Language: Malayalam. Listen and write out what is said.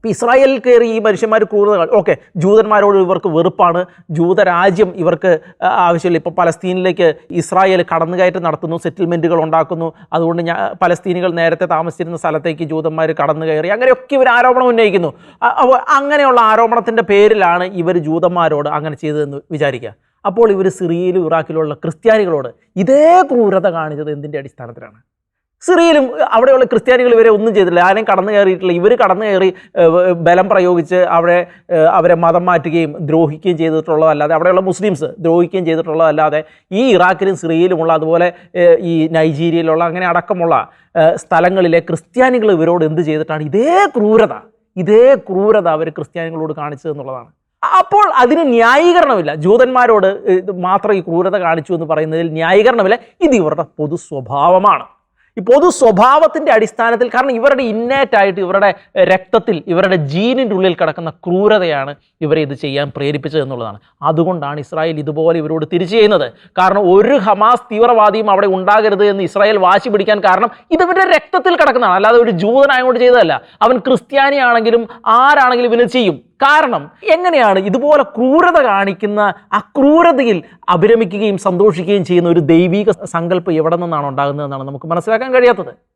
ഇപ്പം ഇസ്രായേലിൽ കയറി ഈ മനുഷ്യന്മാർ ക്രൂരത, ഓക്കെ, ജൂതന്മാരോട് ഇവർക്ക് വെറുപ്പാണ്, ജൂതരാജ്യം ഇവർക്ക് ആവശ്യമില്ല. ഇപ്പോൾ പലസ്തീനിലേക്ക് ഇസ്രായേൽ കടന്നുകയറ്റം നടത്തുന്നു, സെറ്റിൽമെൻറ്റുകൾ ഉണ്ടാക്കുന്നു, അതുകൊണ്ട് പലസ്തീനികൾ നേരത്തെ താമസിച്ചിരുന്ന സ്ഥലത്തേക്ക് ജൂതന്മാർ കടന്നു കയറി, അങ്ങനെയൊക്കെ ഇവർ ആരോപണം ഉന്നയിക്കുന്നു. അങ്ങനെയുള്ള ആരോപണത്തിൻ്റെ പേരിലാണ് ഇവർ ജൂതന്മാരോട് അങ്ങനെ ചെയ്തതെന്ന് വിചാരിക്കുക. അപ്പോൾ ഇവർ സിറിയയിലും ഇറാഖിലുള്ള ക്രിസ്ത്യാനികളോട് ഇതേ ക്രൂരത കാണിച്ചത് എന്തിൻ്റെ അടിസ്ഥാനത്തിലാണ്? സിറിയയിലും അവിടെയുള്ള ക്രിസ്ത്യാനികൾ ഇവരെ ഒന്നും ചെയ്തില്ല, ആരെയും കടന്നു കയറിയിട്ടില്ല. ഇവർ കടന്നു കയറി ബലം പ്രയോഗിച്ച് അവരെ മതം മാറ്റുകയും ദ്രോഹിക്കുകയും ചെയ്തിട്ടുള്ളതല്ലാതെ, അവിടെയുള്ള മുസ്ലിംസ് ദ്രോഹിക്കുകയും ചെയ്തിട്ടുള്ളതല്ലാതെ ഈ ഇറാഖിലും സിറിയയിലുമുള്ള, അതുപോലെ ഈ നൈജീരിയയിലുള്ള അങ്ങനെ അടക്കമുള്ള സ്ഥലങ്ങളിലെ ക്രിസ്ത്യാനികൾ ഇവരോട് എന്ത് ചെയ്തിട്ടാണ് ഇതേ ക്രൂരത അവർ ക്രിസ്ത്യാനികളോട് കാണിച്ചതെന്നുള്ളതാണ്. അപ്പോൾ അതിന് ന്യായീകരണമില്ല. ജൂതന്മാരോട് മാത്രം ഈ ക്രൂരത കാണിച്ചു എന്ന് പറയുന്നതിൽ ന്യായീകരണമില്ല. ഇത് ഇവരുടെ പൊതു സ്വഭാവമാണ്. ഈ പൊതു സ്വഭാവത്തിൻ്റെ അടിസ്ഥാനത്തിൽ, കാരണം ഇവരുടെ ഇന്നേറ്റായിട്ട് ഇവരുടെ രക്തത്തിൽ, ഇവരുടെ ജീനിൻ്റെ ഉള്ളിൽ കിടക്കുന്ന ക്രൂരതയാണ് ഇവരെ ഇത് ചെയ്യാൻ പ്രേരിപ്പിച്ചത് എന്നുള്ളതാണ്. അതുകൊണ്ടാണ് ഇസ്രായേൽ ഇതുപോലെ ഇവരോട് തിരിച്ചു ചെയ്യുന്നത്. കാരണം ഒരു ഹമാസ് തീവ്രവാദിയും അവിടെ ഉണ്ടാകരുത് എന്ന് ഇസ്രായേൽ വാശി പിടിക്കാൻ കാരണം ഇത് ഇവരുടെ രക്തത്തിൽ കിടക്കുന്നതാണ്, അല്ലാതെ ഒരു ജൂതനായതുകൊണ്ട് ചെയ്തതല്ല. അവൻ ക്രിസ്ത്യാനിയാണെങ്കിലും ആരാണെങ്കിലും ഇവന് ചെയ്യും. കാരണം എങ്ങനെയാണ് ഇതുപോലെ ക്രൂരത കാണിക്കുന്ന ആ ക്രൂരതയിൽ അഭിരമിക്കുകയും സന്തോഷിക്കുകയും ചെയ്യുന്ന ഒരു ദൈവിക സങ്കല്പം എവിടെ നിന്നാണ് ഉണ്ടാകുന്നതെന്നാണ് നമുക്ക് മനസ്സിലാക്കാൻ കഴിയാത്തത്.